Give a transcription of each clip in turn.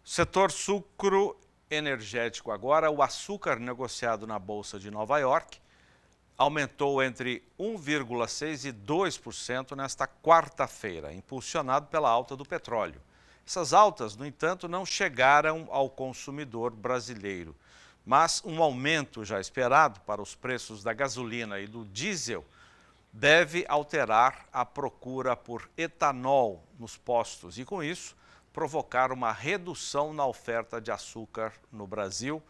Setor sucro energético agora, o açúcar negociado na Bolsa de Nova York aumentou entre 1,6% e 2% nesta quarta-feira, impulsionado pela alta do petróleo. Essas altas, no entanto, não chegaram ao consumidor brasileiro, mas um aumento já esperado para os preços da gasolina e do diesel deve alterar a procura por etanol nos postos e, com isso, provocar uma redução na oferta de açúcar no Brasil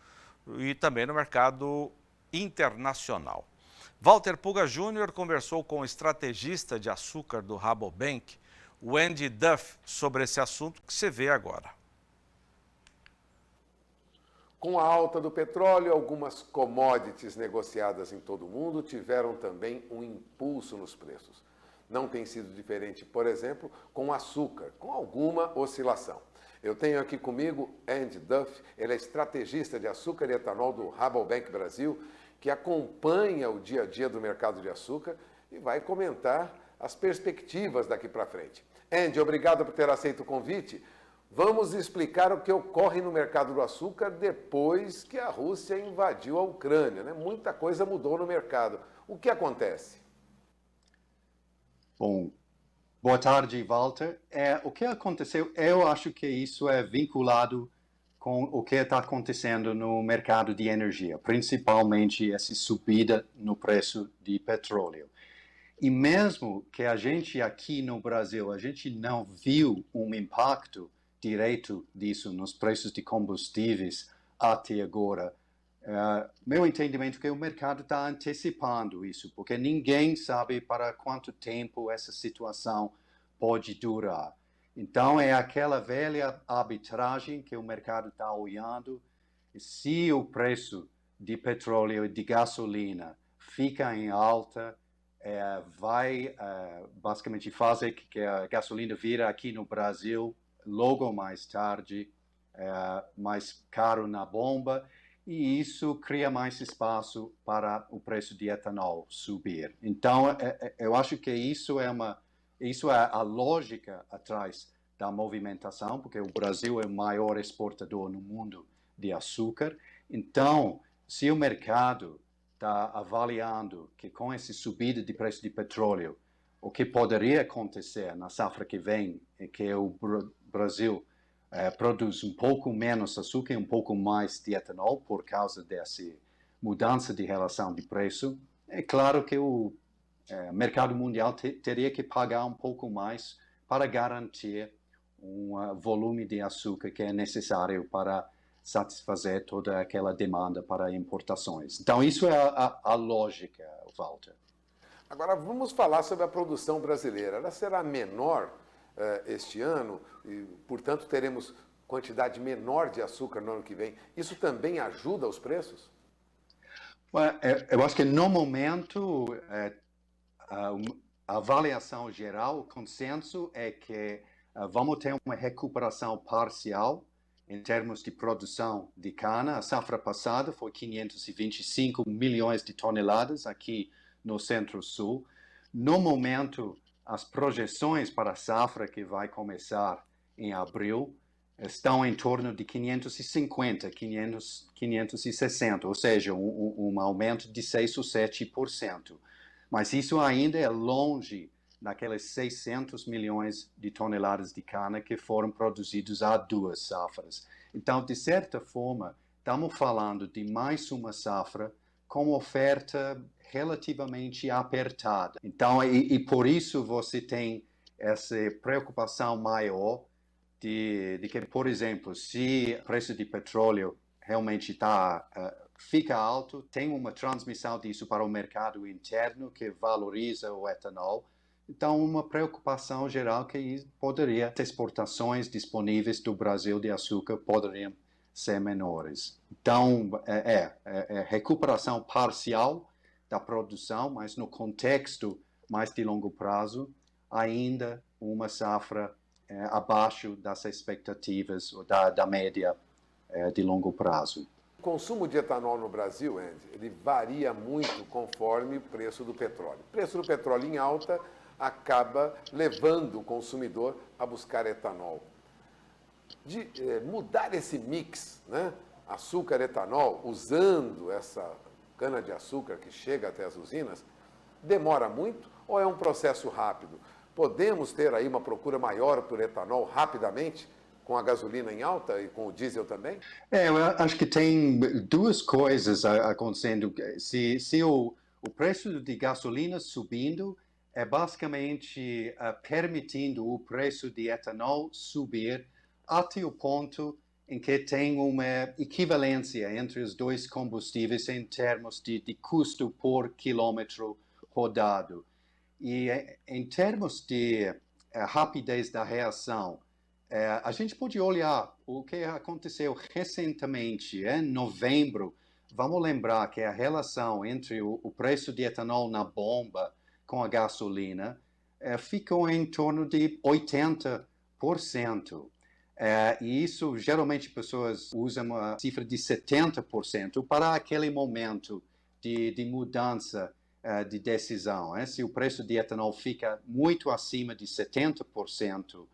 e também no mercado internacional. Walter Puga Jr. conversou com o estrategista de açúcar do Rabobank, o Andy Duff, sobre esse assunto que você vê agora. Com a alta do petróleo, algumas commodities negociadas em todo o mundo tiveram também um impulso nos preços. Não tem sido diferente, por exemplo, com o açúcar, com alguma oscilação. Eu tenho aqui comigo Andy Duff, ele é estrategista de açúcar e etanol do Rabobank Brasil, que acompanha o dia a dia do mercado de açúcar e vai comentar as perspectivas daqui para frente. Andy, obrigado por ter aceito o convite. Vamos explicar o que ocorre no mercado do açúcar depois que a Rússia invadiu a Ucrânia, né? Muita coisa mudou no mercado. O que acontece? Bom, boa tarde, Walter. O que aconteceu, eu acho que isso é vinculado com o que está acontecendo no mercado de energia, principalmente essa subida no preço de petróleo. E mesmo que a gente aqui no Brasil, a gente não viu um impacto direto disso nos preços de combustíveis até agora, meu entendimento é que o mercado está antecipando isso, porque ninguém sabe para quanto tempo essa situação pode durar. Então, é aquela velha arbitragem que o mercado está olhando. Se o preço de petróleo e de gasolina fica em alta, vai basicamente fazer que a gasolina vira aqui no Brasil logo mais tarde mais caro na bomba, e isso cria mais espaço para o preço de etanol subir. Então, eu acho que isso é a lógica atrás da movimentação, porque o Brasil é o maior exportador no mundo de açúcar. Então, se o mercado está avaliando que com essa subida de preço de petróleo, o que poderia acontecer na safra que vem é que o Brasil produz um pouco menos açúcar e um pouco mais de etanol por causa dessa mudança de relação de preço, é claro que o mercado mundial teria que pagar um pouco mais para garantir um volume de açúcar que é necessário para satisfazer toda aquela demanda para importações. Então, isso é a lógica, Walter. Agora, vamos falar sobre a produção brasileira. Ela será menor este ano e, portanto, teremos quantidade menor de açúcar no ano que vem. Isso também ajuda os preços? Eu acho que, no momento, a avaliação geral, o consenso é que vamos ter uma recuperação parcial em termos de produção de cana. A safra passada foi 525 milhões de toneladas aqui no Centro-Sul. No momento, as projeções para a safra que vai começar em abril estão em torno de 550, 560, ou seja, um aumento de 6 ou 7%. Mas isso ainda é longe daqueles 600 milhões de toneladas de cana que foram produzidos há 2 safras. Então, de certa forma, estamos falando de mais uma safra com oferta relativamente apertada. Então, e por isso você tem essa preocupação maior de que, por exemplo, se o preço de petróleo realmente fica alto, tem uma transmissão disso para o mercado interno que valoriza o etanol. Então, uma preocupação geral que poderia, as exportações disponíveis do Brasil de açúcar poderiam ser menores. Então, recuperação parcial da produção, mas no contexto mais de longo prazo, ainda uma safra abaixo das expectativas ou da média de longo prazo. O consumo de etanol no Brasil, Andy, ele varia muito conforme o preço do petróleo. O preço do petróleo em alta acaba levando o consumidor a buscar etanol. De mudar esse mix, né? Açúcar, etanol, usando essa cana-de-açúcar que chega até as usinas, demora muito ou é um processo rápido? Podemos ter aí uma procura maior por etanol rapidamente, com a gasolina em alta e com o diesel também? Eu acho que tem duas coisas acontecendo. Se o preço de gasolina subindo, é basicamente permitindo o preço de etanol subir até o ponto em que tem uma equivalência entre os dois combustíveis em termos de custo por quilômetro rodado. E em termos de rapidez da reação, a gente pode olhar o que aconteceu recentemente, em novembro. Vamos lembrar que a relação entre o preço de etanol na bomba com a gasolina ficou em torno de 80%. E isso, geralmente, pessoas usam a cifra de 70% para aquele momento de mudança de decisão. Se o preço de etanol fica muito acima de 70%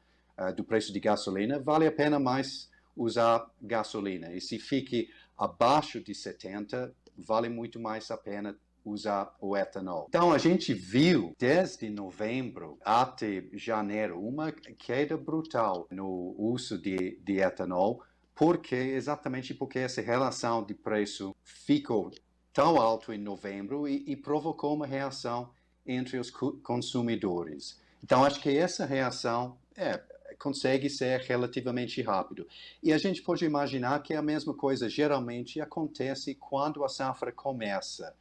do preço de gasolina, vale a pena mais usar gasolina. E se fique abaixo de 70%, vale muito mais a pena usar o etanol. Então, a gente viu, desde novembro até janeiro, uma queda brutal no uso de etanol, exatamente porque essa relação de preço ficou tão alto em novembro e provocou uma reação entre os consumidores. Então, acho que essa reação consegue ser relativamente rápido. E a gente pode imaginar que a mesma coisa geralmente acontece quando a safra começa,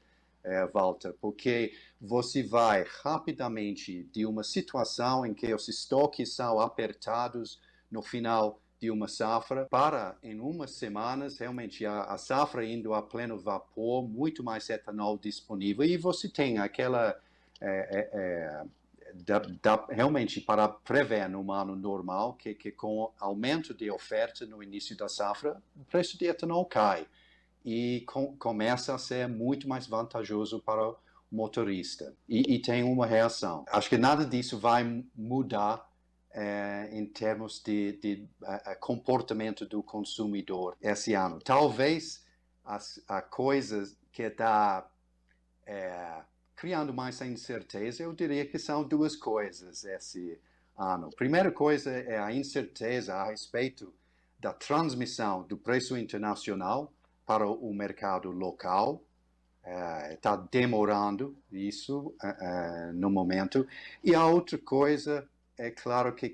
Walter, porque você vai rapidamente de uma situação em que os estoques são apertados no final de uma safra para, em umas semanas, realmente a safra indo a pleno vapor, muito mais etanol disponível, e você tem aquela realmente para prever num ano normal que com aumento de oferta no início da safra, o preço de etanol cai e começa a ser muito mais vantajoso para o motorista. E tem uma reação. Acho que nada disso vai mudar em termos de comportamento do consumidor esse ano. Talvez a coisa que está criando mais incerteza, eu diria que são duas coisas esse ano. A primeira coisa é a incerteza a respeito da transmissão do preço internacional para o mercado local. Está demorando isso no momento. E a outra coisa é claro que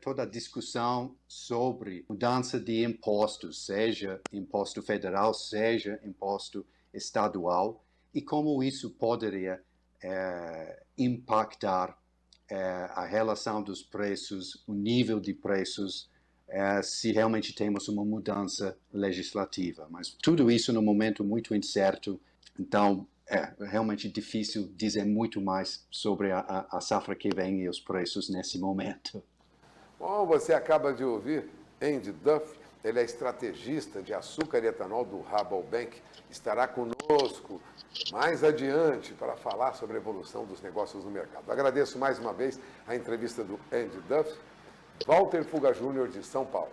toda a discussão sobre mudança de impostos, seja imposto federal, seja imposto estadual, e como isso poderia impactar a relação dos preços, o nível de preços, se realmente temos uma mudança legislativa. Mas tudo isso num momento muito incerto, então é realmente difícil dizer muito mais sobre a safra que vem e os preços nesse momento. Bom, você acaba de ouvir Andy Duff, ele é estrategista de açúcar e etanol do Rabobank, estará conosco mais adiante para falar sobre a evolução dos negócios no mercado. Agradeço mais uma vez a entrevista do Andy Duff, Walter Fuga Júnior de São Paulo.